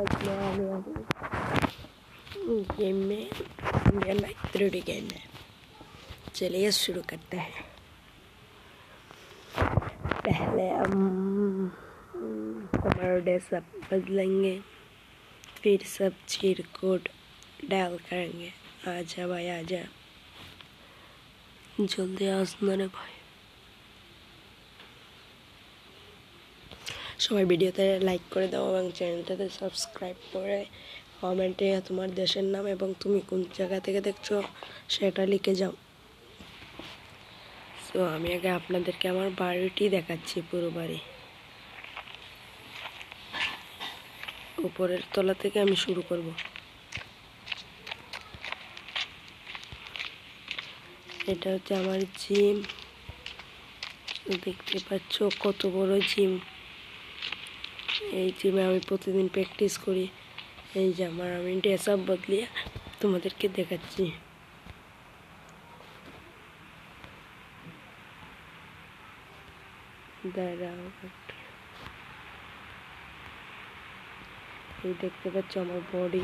आज मैं आने वाली गेम में इंडिया लाइक 3D गेम है। चलिए शुरू करते हैं। पहले हम हमारा ड्रेस सब बदलेंगे, फिर सब चीर कोड डायल करेंगे। आजा भाई आजा, जल्दी আসনা রে ভাই। সবাই ভিডিওতে লাইক করে দাও এবং চ্যানেলটাতে সাবস্ক্রাইব করে কমেন্টে তোমার দেশের নাম এবং তুমি কোন জায়গা থেকে দেখছো সেটা লিখে যাও। তো আমি আগে আপনাদেরকে আমার বাড়িটি দেখাচ্ছি, পুরো বাড়ি। উপরের তলা থেকে আমি শুরু করব। এটা হচ্ছে আমার জিম, দেখতে পাচ্ছ কত বড় জিম। এই জিমে আমি প্রতিদিন প্র্যাকটিস করি। এই যে আমি ড্রেস আপ বদলিয়ে তোমাদেরকে দেখাচ্ছি। দাঁড়াও, এই দেখতে পাচ্ছ আমার বডি।